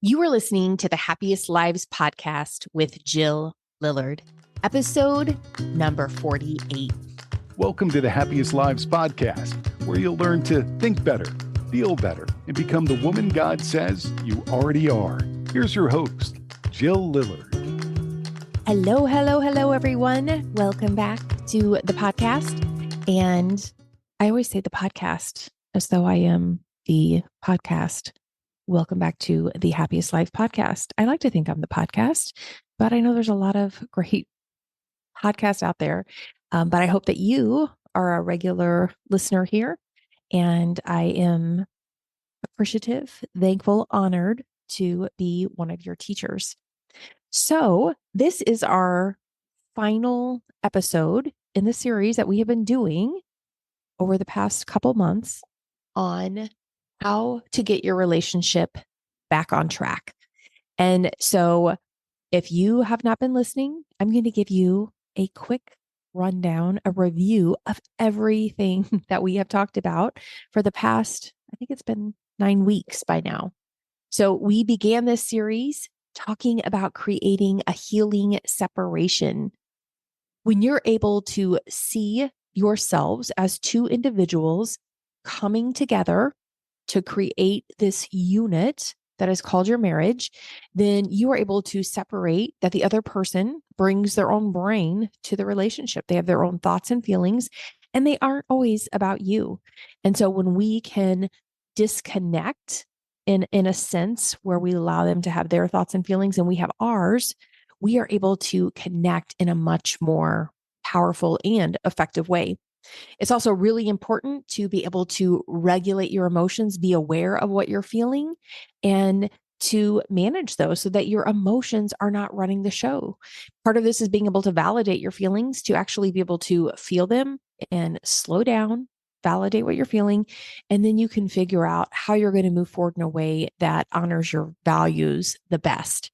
You are listening to the Happiest Lives podcast with Jill Lillard, episode number 48. Welcome to the Happiest Lives podcast, where you'll learn to think better, feel better, and become the woman God says you already are. Here's your host, Jill Lillard. Hello, everyone. Welcome back to the podcast. And I always say the podcast as though I am the podcast. Welcome back to the Happiest Life podcast. I like to think I'm the podcast, but I know there's a lot of great podcasts out there. But I hope that you are a regular listener here. And I am appreciative, thankful, honored to be one of your teachers. So this is our final episode in the series that we have been doing over the past couple months on how to get your relationship back on track. And so if you have not been listening, I'm going to give you a quick rundown, a review of everything that we have talked about for the past, I think it's been 9 weeks by now. So we began this series talking about creating a healing separation. When you're able to see yourselves as two individuals coming together to create this unit that is called your marriage, then you are able to separate that the other person brings their own brain to the relationship. They have their own thoughts and feelings, and they aren't always about you. And so when we can disconnect in a sense where we allow them to have their thoughts and feelings and we have ours, we are able to connect in a much more powerful and effective way. It's also really important to be able to regulate your emotions, be aware of what you're feeling, and to manage those so that your emotions are not running the show. Part of this is being able to validate your feelings, to actually be able to feel them and slow down, validate what you're feeling, and then you can figure out how you're going to move forward in a way that honors your values the best.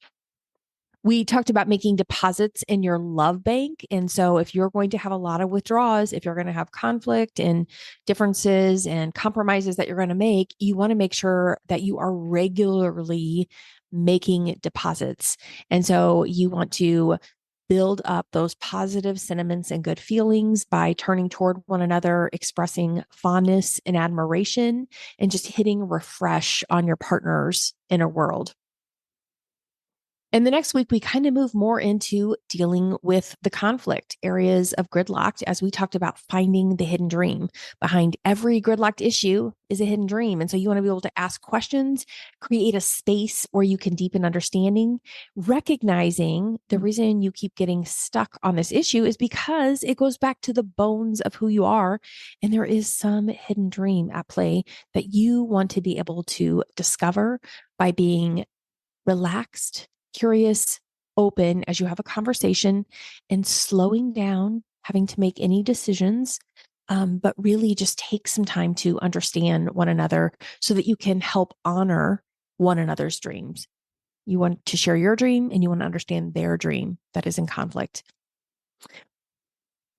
We talked about making deposits in your love bank. And so if you're going to have a lot of withdrawals, if you're going to have conflict and differences and compromises that you're going to make, you want to make sure that you are regularly making deposits. And so you want to build up those positive sentiments and good feelings by turning toward one another, expressing fondness and admiration, and just hitting refresh on your partner's inner world. And the next week, we kind of move more into dealing with the conflict areas of gridlock, as we talked about finding the hidden dream. Behind every gridlocked issue is a hidden dream. And so you want to be able to ask questions, create a space where you can deepen understanding, recognizing the reason you keep getting stuck on this issue is because it goes back to the bones of who you are. And there is some hidden dream at play that you want to be able to discover by being relaxed, curious, open as you have a conversation, and slowing down, having to make any decisions, but really just take some time to understand one another so that you can help honor one another's dreams. You want to share your dream and you want to understand their dream that is in conflict.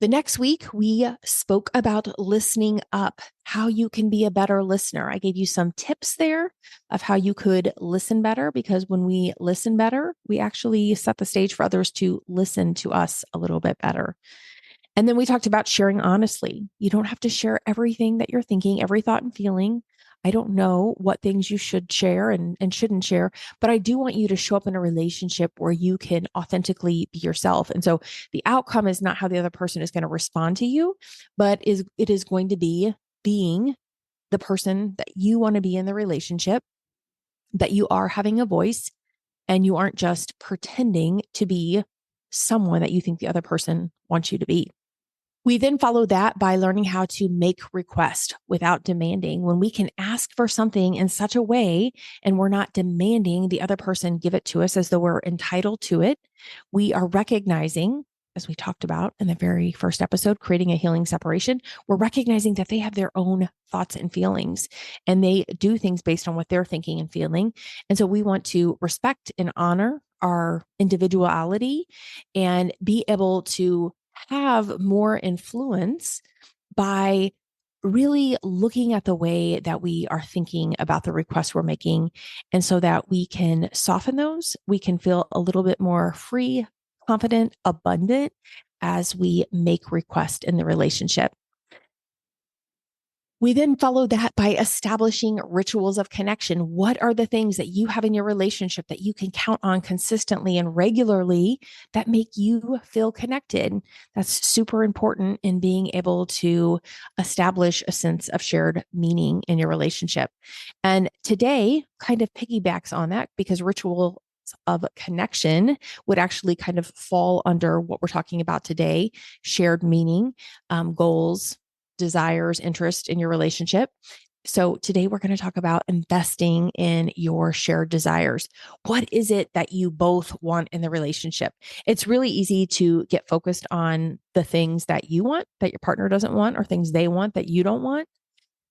The next week, we spoke about listening up, how you can be a better listener. I gave you some tips there of how you could listen better, because when we listen better, we actually set the stage for others to listen to us a little bit better. And then we talked about sharing honestly. You don't have to share everything that you're thinking, every thought and feeling. I don't know what things you should share and shouldn't share, but I do want you to show up in a relationship where you can authentically be yourself. And so the outcome is not how the other person is going to respond to you, but it is going to be being the person that you want to be in the relationship, that you are having a voice, and you aren't just pretending to be someone that you think the other person wants you to be. We then follow that by learning how to make requests without demanding. When we can ask for something in such a way and we're not demanding the other person give it to us as though we're entitled to it, we are recognizing, as we talked about in the very first episode, creating a healing separation, we're recognizing that they have their own thoughts and feelings and they do things based on what they're thinking and feeling. And so we want to respect and honor our individuality and be able to have more influence by really looking at the way that we are thinking about the requests we're making. And so that we can soften those, we can feel a little bit more free, confident, abundant as we make requests in the relationship. We then follow that by establishing rituals of connection. What are the things that you have in your relationship that you can count on consistently and regularly that make you feel connected? That's super important in being able to establish a sense of shared meaning in your relationship. And today kind of piggybacks on that because ritual of connection would actually kind of fall under what we're talking about today, shared meaning, goals, desires, interest in your relationship. So today we're going to talk about investing in your shared desires. What is it that you both want in the relationship? It's really easy to get focused on the things that you want that your partner doesn't want, or things they want that you don't want.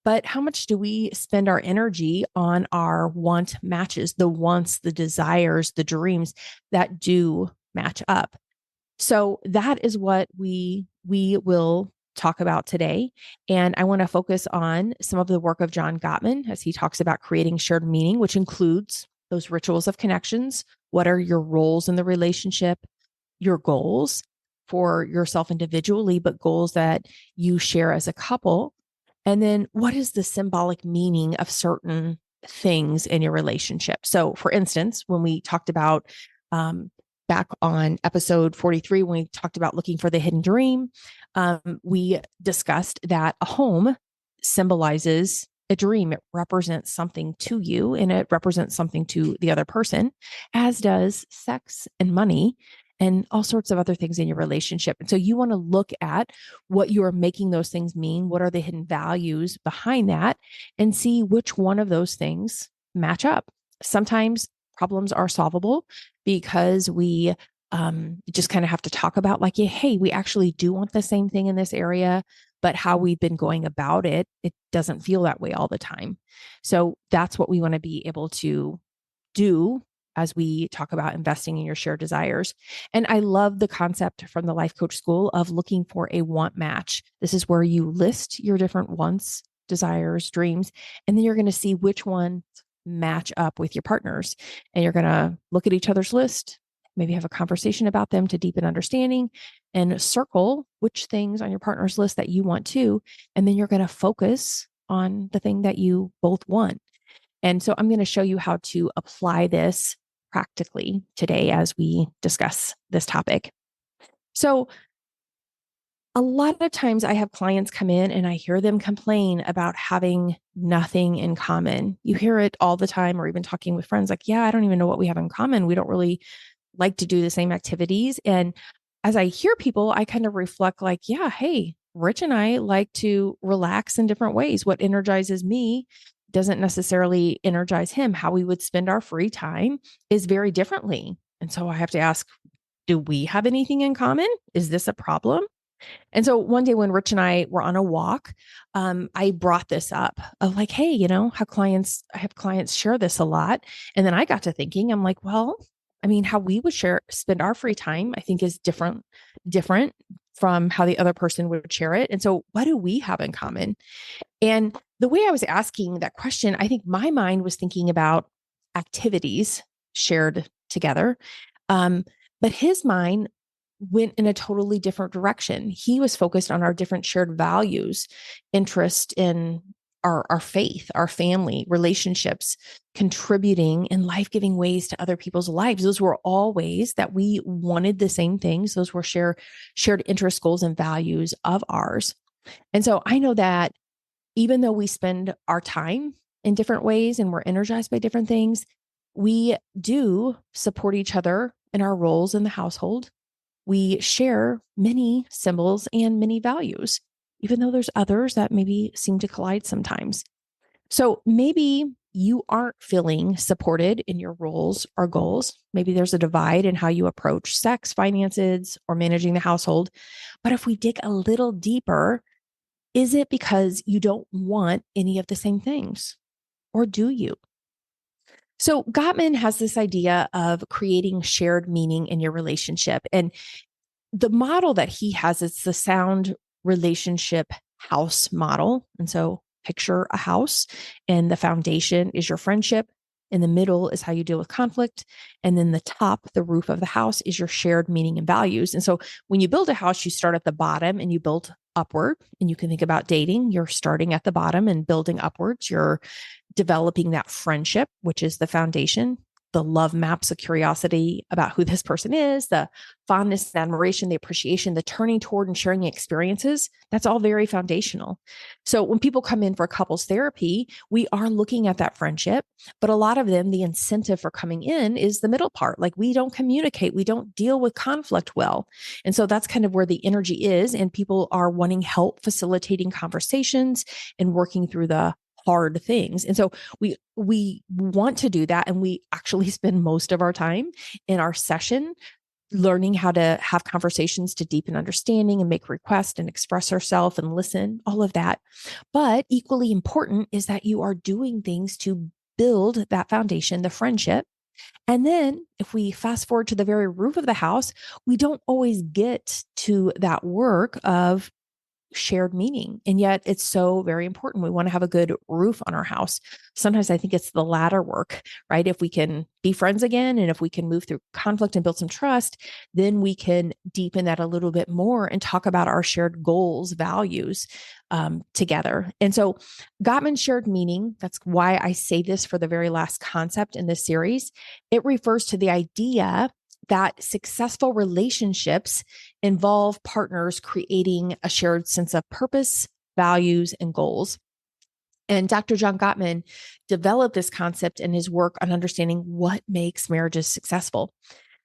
But how much do we spend our energy on our want matches, the wants, the desires, the dreams that do match up? So that is what we will talk about today. And I want to focus on some of the work of John Gottman as he talks about creating shared meaning, which includes those rituals of connections. What are your roles in the relationship? Your goals for yourself individually, but goals that you share as a couple. And then what is the symbolic meaning of certain things in your relationship? So, for instance, when we talked about back on episode 43, when we talked about looking for the hidden dream, we discussed that a home symbolizes a dream. It represents something to you and it represents something to the other person, as does sex and money and all sorts of other things in your relationship. And so you want to look at what you are making those things mean. What are the hidden values behind that? And see which one of those things match up. Sometimes problems are solvable because we just kind of have to talk about like, hey, we actually do want the same thing in this area, but how we've been going about it, it doesn't feel that way all the time. So that's what we want to be able to do as we talk about investing in your shared desires. And I love the concept from the Life Coach School of looking for a want match. This is where you list your different wants, desires, dreams, and then you're going to see which ones match up with your partners. And you're going to look at each other's list, maybe have a conversation about them to deepen understanding, and circle which things on your partner's list that you want to. And then you're going to focus on the thing that you both want. And so I'm going to show you how to apply this practically today as we discuss this topic. So a lot of times I have clients come in and I hear them complain about having nothing in common. You hear it all the time, or even talking with friends like, yeah, I don't even know what we have in common. We don't really like to do the same activities. And as I hear people, I kind of reflect like, yeah, hey, Rich and I like to relax in different ways. What energizes me doesn't necessarily energize him. How we would spend our free time is very differently. And so I have to ask, do we have anything in common? Is this a problem? And so one day when Rich and I were on a walk, I brought this up of like, hey, I have clients share this a lot. And then I got to thinking, I'm like, well, I mean, how we would spend our free time, I think is different from how the other person would share it. And so what do we have in common? And the way I was asking that question, I think my mind was thinking about activities shared together. But his mind went in a totally different direction. He was focused on our different shared values, interest in our faith, our family, relationships, contributing in life-giving ways to other people's lives. Those were all ways that we wanted the same things. Those were shared interest, goals, and values of ours. And so I know that even though we spend our time in different ways and we're energized by different things, we do support each other in our roles in the household. We share many symbols and many values, even though there's others that maybe seem to collide sometimes. So maybe you aren't feeling supported in your roles or goals. Maybe there's a divide in how you approach sex, finances, or managing the household. But if we dig a little deeper, is it because you don't want any of the same things? Or do you? So Gottman has this idea of creating shared meaning in your relationship. And the model that he has, it's the sound relationship house model. And so picture a house, and the foundation is your friendship. In the middle is how you deal with conflict. And then the top, the roof of the house, is your shared meaning and values. And so when you build a house, you start at the bottom and you build upward. And you can think about dating. You're starting at the bottom and building upwards. You're developing that friendship, which is the foundation. The love maps, the curiosity about who this person is, the fondness, the admiration, the appreciation, the turning toward and sharing experiences. That's all very foundational. So when people come in for couples therapy, we are looking at that friendship, but a lot of them, the incentive for coming in is the middle part. Like, we don't communicate, we don't deal with conflict well. And so that's kind of where the energy is. And people are wanting help facilitating conversations and working through the hard things. And so we want to do that. And we actually spend most of our time in our session learning how to have conversations to deepen understanding and make requests and express ourselves and listen, all of that. But equally important is that you are doing things to build that foundation, the friendship. And then if we fast forward to the very roof of the house, we don't always get to that work of shared meaning. And yet it's so very important. We want to have a good roof on our house. Sometimes I think it's the latter work, right? If we can be friends again, and if we can move through conflict and build some trust, then we can deepen that a little bit more and talk about our shared goals, values together. And so Gottman shared meaning, that's why I say this for the very last concept in this series. It refers to the idea that successful relationships involve partners creating a shared sense of purpose, values, and goals. And Dr. John Gottman developed this concept in his work on understanding what makes marriages successful.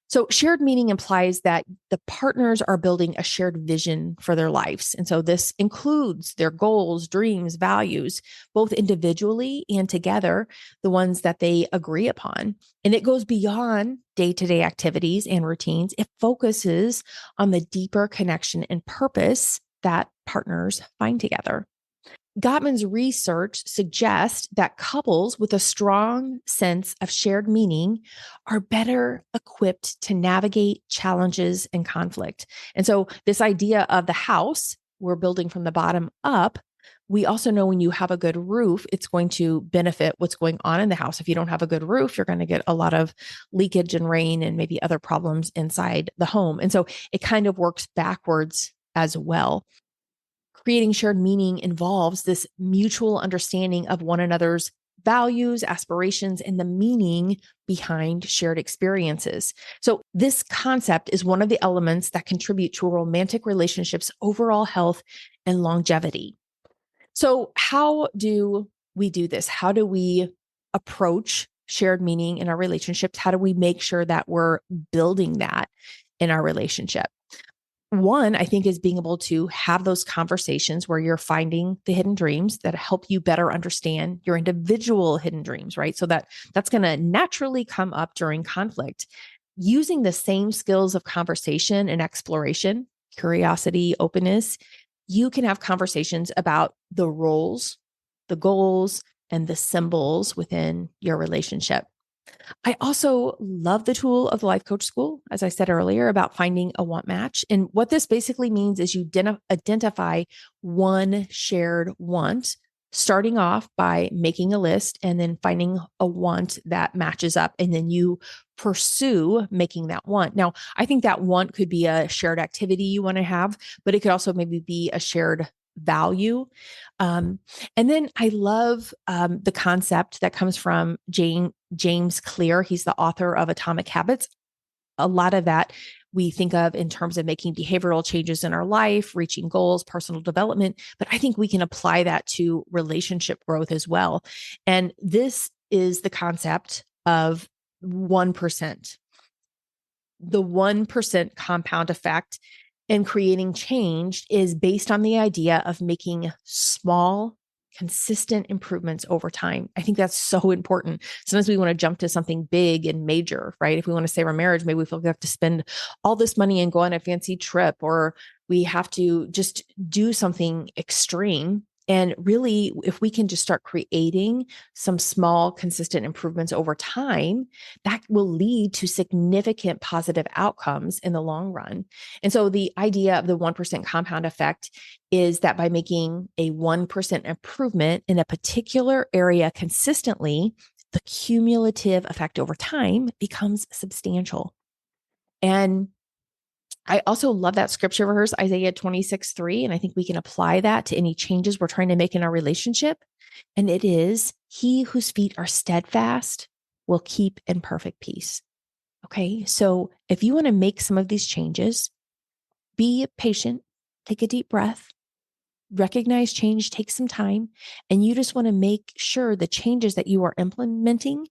So shared meaning implies that the partners are building a shared vision for their lives. And so this includes their goals, dreams, values, both individually and together, the ones that they agree upon. And it goes beyond day-to-day activities and routines. It focuses on the deeper connection and purpose that partners find together. Gottman's research suggests that couples with a strong sense of shared meaning are better equipped to navigate challenges and conflict. And so this idea of the house, we're building from the bottom up. We also know when you have a good roof, it's going to benefit what's going on in the house. If you don't have a good roof, you're going to get a lot of leakage and rain and maybe other problems inside the home. And so it kind of works backwards as well. Creating shared meaning involves this mutual understanding of one another's values, aspirations, and the meaning behind shared experiences. So this concept is one of the elements that contribute to a romantic relationship's overall health and longevity. So how do we do this? How do we approach shared meaning in our relationships? How do we make sure that we're building that in our relationship? One, I think, is being able to have those conversations where you're finding the hidden dreams that help you better understand your individual hidden dreams, right? So that's going to naturally come up during conflict. Using the same skills of conversation and exploration, curiosity, openness, you can have conversations about the roles, the goals, and the symbols within your relationship. I also love the tool of the Life Coach School, as I said earlier, about finding a want match. And what this basically means is you identify one shared want, starting off by making a list and then finding a want that matches up. And then you pursue making that want. Now, I think that want could be a shared activity you want to have, but it could also maybe be a shared value. And then I love the concept that comes from James Clear. He's the author of Atomic Habits. A lot of that we think of in terms of making behavioral changes in our life, reaching goals, personal development, but I think we can apply that to relationship growth as well. And this is the concept of 1%. The 1% compound effect in creating change is based on the idea of making small, consistent improvements over time. I think that's so important. Sometimes we want to jump to something big and major, right? If we want to save our marriage, maybe we feel we have to spend all this money and go on a fancy trip, or we have to just do something extreme. And really, if we can just start creating some small, consistent improvements over time, that will lead to significant positive outcomes in the long run. And so the idea of the 1% compound effect is that by making a 1% improvement in a particular area consistently, the cumulative effect over time becomes substantial. And I also love that scripture verse, Isaiah 26:3. And I think we can apply that to any changes we're trying to make in our relationship. And it is, he whose feet are steadfast will keep in perfect peace. Okay. So if you want to make some of these changes, be patient, take a deep breath, recognize change takes some time, and you just want to make sure the changes that you are implementing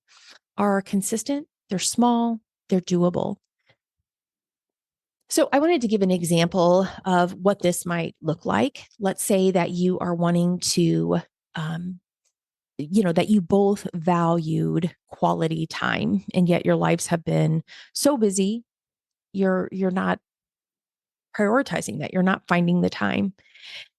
are consistent, they're small, they're doable. So I wanted to give an example of what this might look like. Let's say that you are wanting to, that you both valued quality time, and yet your lives have been so busy, you're not prioritizing that. You're not finding the time.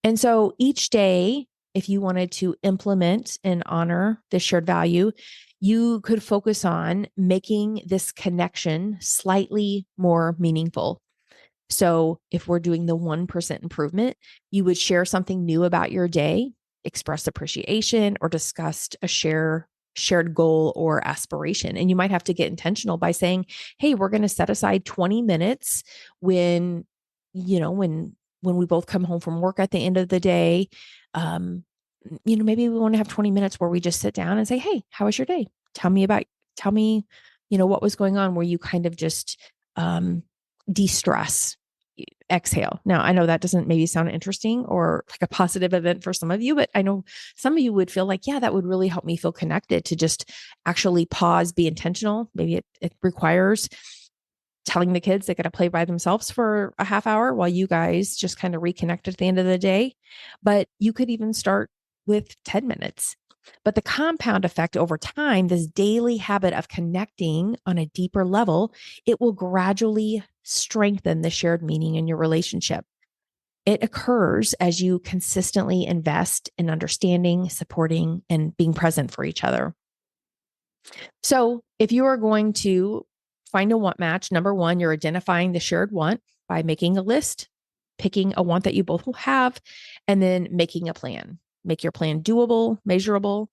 And so each day, if you wanted to implement and honor this shared value, you could focus on making this connection slightly more meaningful. So if we're doing the 1% improvement, you would share something new about your day, express appreciation, or discuss a shared goal or aspiration. And you might have to get intentional by saying, hey, we're going to set aside 20 minutes when, when we both come home from work at the end of the day. Maybe we want to have 20 minutes where we just sit down and say, hey, how was your day? Tell me, what was going on, where you kind of just de-stress, exhale. Now, I know that doesn't maybe sound interesting or like a positive event for some of you, but I know some of you would feel like, yeah, that would really help me feel connected, to just actually pause, be intentional. Maybe it requires telling the kids they got to play by themselves for a half hour while you guys just kind of reconnect at the end of the day. But you could even start with 10 minutes. But the compound effect over time, this daily habit of connecting on a deeper level, it will gradually strengthen the shared meaning in your relationship. It occurs as you consistently invest in understanding, supporting, and being present for each other. So if you are going to find a want match, number one, you're identifying the shared want by making a list, picking a want that you both will have, and then making a plan. Make your plan doable, measurable.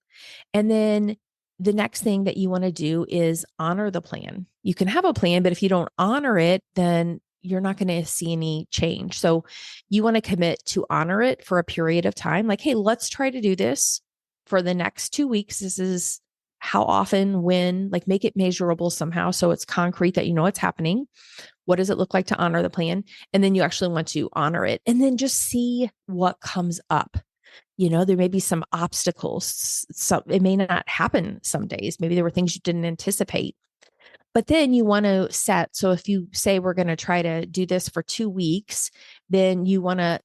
And then the next thing that you want to do is honor the plan. You can have a plan, but if you don't honor it, then you're not going to see any change. So you want to commit to honor it for a period of time. Like, hey, let's try to do this for the next 2 weeks. This is how often, when, like, make it measurable somehow, so it's concrete that you know it's happening. What does it look like to honor the plan? And then you actually want to honor it, and then just see what comes up. There may be some obstacles. So it may not happen some days. Maybe there were things you didn't anticipate. But then you want to set. So if you say we're going to try to do this for 2 weeks, then you want to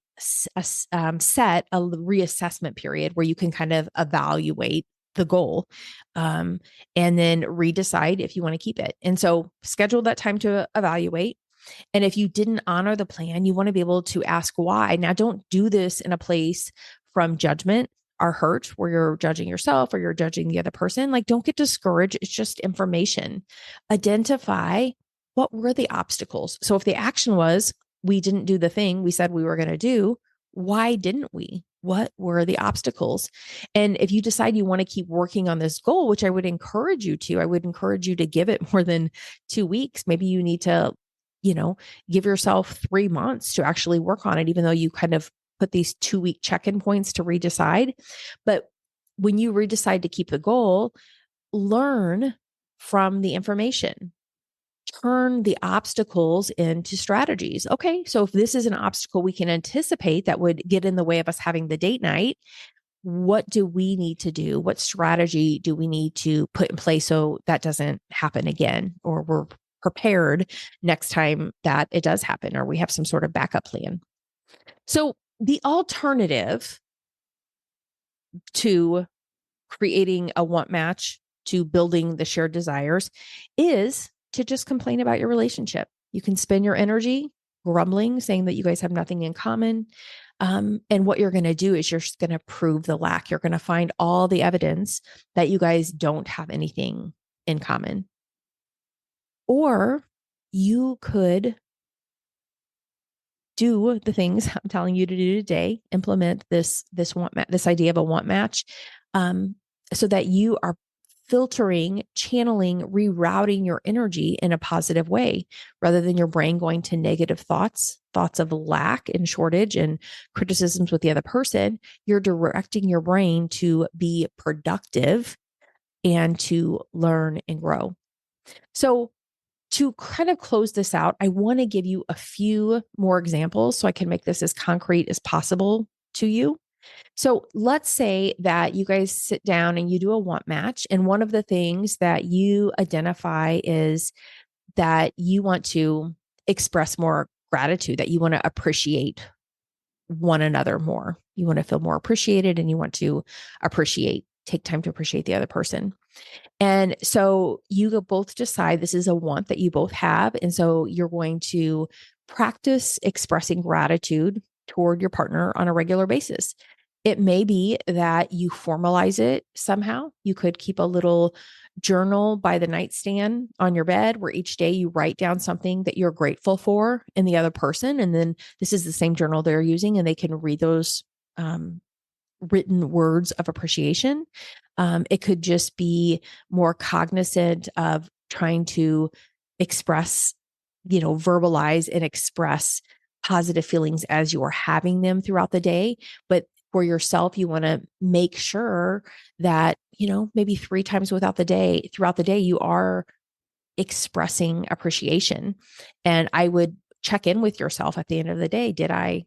set a reassessment period where you can kind of evaluate the goal, and then redecide if you want to keep it. And so schedule that time to evaluate. And if you didn't honor the plan, you want to be able to ask why. Now, don't do this in a place from judgment or hurt, where you're judging yourself or you're judging the other person. Like, don't get discouraged. It's just information. Identify what were the obstacles. So if the action was, we didn't do the thing we said we were going to do, why didn't we? What were the obstacles? And if you decide you want to keep working on this goal, which I would encourage you to give it more than 2 weeks. Maybe you need to, give yourself 3 months to actually work on it, even though you kind of put these 2-week check-in points to redecide. But when you redecide to keep the goal, learn from the information. Turn the obstacles into strategies. Okay, so if this is an obstacle we can anticipate that would get in the way of us having the date night, what do we need to do? What strategy do we need to put in place so that doesn't happen again, or we're prepared next time that it does happen, or we have some sort of backup plan? So the alternative to creating a want match, to building the shared desires, is to just complain about your relationship. You can spend your energy grumbling, saying that you guys have nothing in common. And what you're going to do is you're just going to prove the lack. You're going to find all the evidence that you guys don't have anything in common. Or you could do the things I'm telling you to do today, implement this idea of a want match, so that you are filtering, channeling, rerouting your energy in a positive way, rather than your brain going to negative thoughts of lack and shortage and criticisms with the other person. You're directing your brain to be productive and to learn and grow. So to kind of close this out, I want to give you a few more examples so I can make this as concrete as possible to you. So let's say that you guys sit down and you do a want match. And one of the things that you identify is that you want to express more gratitude, that you want to appreciate one another more. You want to feel more appreciated, and you want to take time to appreciate the other person. And so you both decide this is a want that you both have. And so you're going to practice expressing gratitude toward your partner on a regular basis. It may be that you formalize it somehow. You could keep a little journal by the nightstand on your bed where each day you write down something that you're grateful for in the other person. And then this is the same journal they're using, and they can read those written words of appreciation. It could just be more cognizant of trying to express, verbalize and express positive feelings as you are having them throughout the day. But for yourself, you want to make sure that, maybe 3 times throughout the day, you are expressing appreciation. And I would check in with yourself at the end of the day. Did I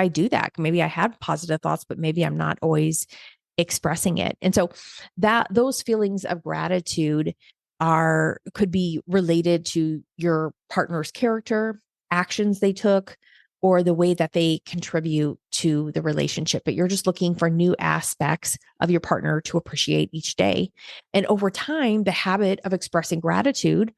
do that? Maybe I had positive thoughts, but maybe I'm not always expressing it. And so those feelings of gratitude could be related to your partner's character, actions they took, or the way that they contribute to the relationship. But you're just looking for new aspects of your partner to appreciate each day. And over time, the habit of expressing gratitude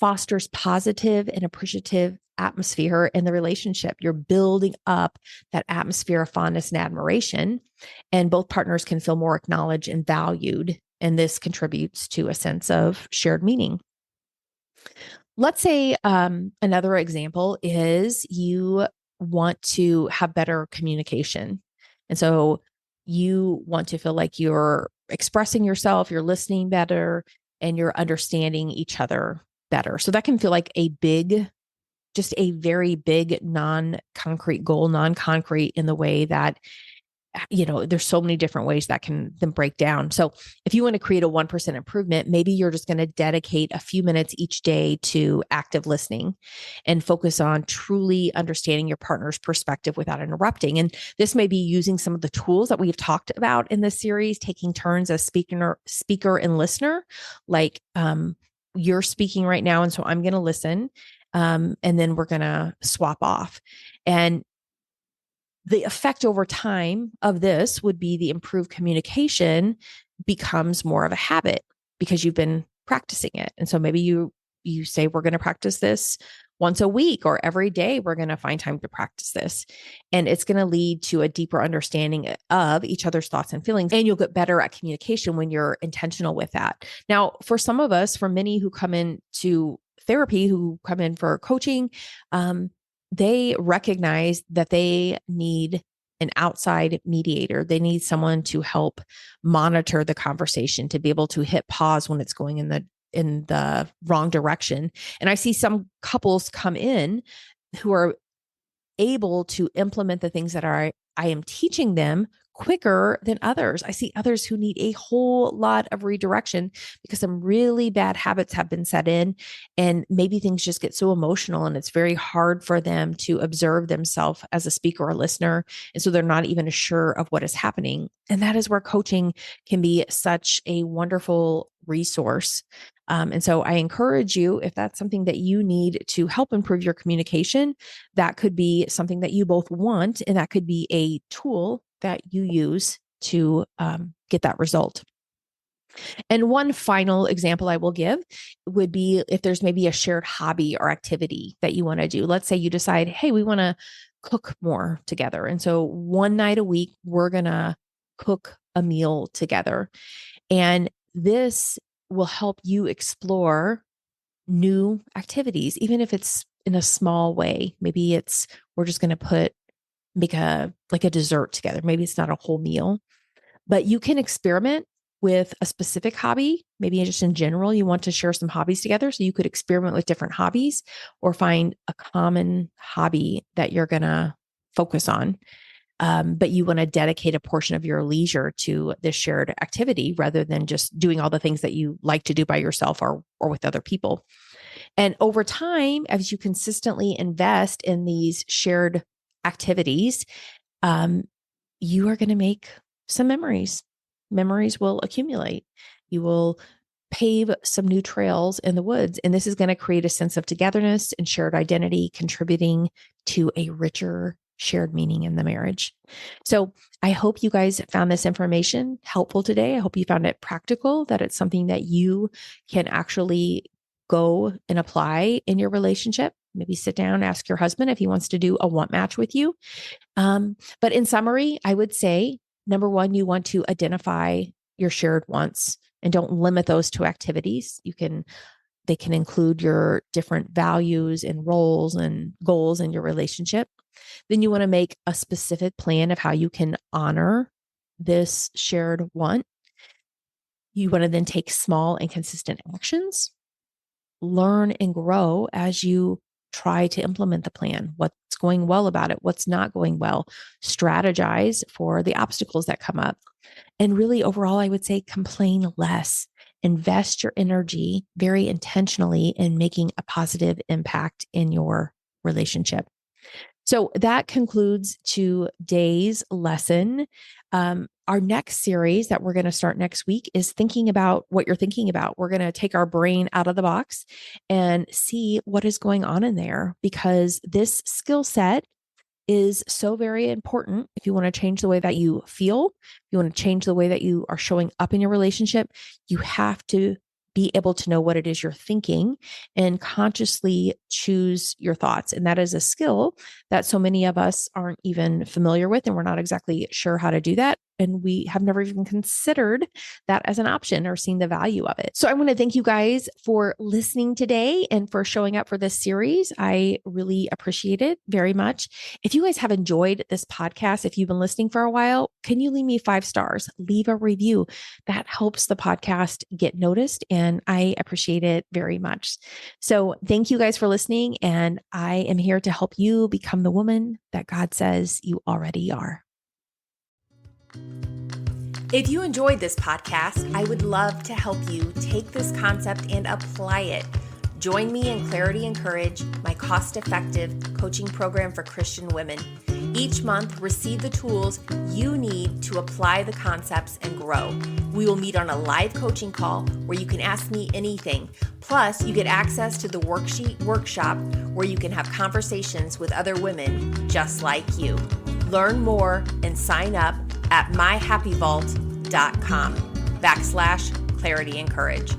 fosters positive and appreciative atmosphere in the relationship. You're building up that atmosphere of fondness and admiration, and both partners can feel more acknowledged and valued. And this contributes to a sense of shared meaning. Let's say another example is you want to have better communication. And so you want to feel like you're expressing yourself, you're listening better, and you're understanding each other better. So that can feel like just a very big non-concrete goal, non-concrete in the way that, there's so many different ways that can then break down. So if you want to create a 1% improvement, maybe you're just going to dedicate a few minutes each day to active listening and focus on truly understanding your partner's perspective without interrupting. And this may be using some of the tools that we've talked about in this series, taking turns as speaker and listener, like you're speaking right now. And so I'm going to listen. And then we're going to swap off. And the effect over time of this would be the improved communication becomes more of a habit because you've been practicing it. And so maybe you say, we're going to practice this once a week, or every day we're going to find time to practice this. And it's going to lead to a deeper understanding of each other's thoughts and feelings. And you'll get better at communication when you're intentional with that. Now, for some of us, for many who come into therapy, who come in for coaching, they recognize that they need an outside mediator. They need someone to help monitor the conversation, to be able to hit pause when it's going in the wrong direction. And I see some couples come in who are able to implement the things that I am teaching them quicker than others. I see others who need a whole lot of redirection because some really bad habits have been set in, and maybe things just get so emotional and it's very hard for them to observe themselves as a speaker or listener. And so they're not even sure of what is happening. And that is where coaching can be such a wonderful resource. And so I encourage you, if that's something that you need to help improve your communication, that could be something that you both want, and that could be a tool that you use to get that result. And one final example I will give would be if there's maybe a shared hobby or activity that you want to do. Let's say you decide, hey, we want to cook more together. And so one night a week, we're going to cook a meal together. And this will help you explore new activities, even if it's in a small way. Maybe we're just going to make a dessert together. Maybe it's not a whole meal, but you can experiment with a specific hobby. Maybe just in general, you want to share some hobbies together. So you could experiment with different hobbies or find a common hobby that you're going to focus on. But you want to dedicate a portion of your leisure to this shared activity rather than just doing all the things that you like to do by yourself or with other people. And over time, as you consistently invest in these shared activities, you are going to make some memories. Memories will accumulate. You will pave some new trails in the woods. And this is going to create a sense of togetherness and shared identity, contributing to a richer shared meaning in the marriage. So I hope you guys found this information helpful today. I hope you found it practical, that it's something that you can actually go and apply in your relationship. Maybe sit down, ask your husband if he wants to do a want match with you. But in summary, I would say, number one, you want to identify your shared wants and don't limit those to activities. They can include your different values and roles and goals in your relationship. Then you want to make a specific plan of how you can honor this shared want. You want to then take small and consistent actions, learn and grow as you try to implement the plan. What's going well about it? What's not going well? Strategize for the obstacles that come up. And really, overall, I would say complain less. Invest your energy very intentionally in making a positive impact in your relationship. So that concludes today's lesson. Our next series that we're going to start next week is thinking about what you're thinking about. We're going to take our brain out of the box and see what is going on in there, because this skill set is so very important. If you want to change the way that you feel, if you want to change the way that you are showing up in your relationship, you have to be able to know what it is you're thinking and consciously choose your thoughts. And that is a skill that so many of us aren't even familiar with, and we're not exactly sure how to do that. And we have never even considered that as an option or seen the value of it. So I want to thank you guys for listening today and for showing up for this series. I really appreciate it very much. If you guys have enjoyed this podcast, if you've been listening for a while, can you leave me 5 stars? Leave a review. That helps the podcast get noticed, and I appreciate it very much. So thank you guys for listening, and I am here to help you become the woman that God says you already are. If you enjoyed this podcast, I would love to help you take this concept and apply it. Join me in Clarity and Courage, my cost-effective coaching program for Christian women. Each month, receive the tools you need to apply the concepts and grow. We will meet on a live coaching call where you can ask me anything. Plus, you get access to the worksheet workshop where you can have conversations with other women just like you. Learn more and sign up at myhappyvault.com/Clarity and Courage.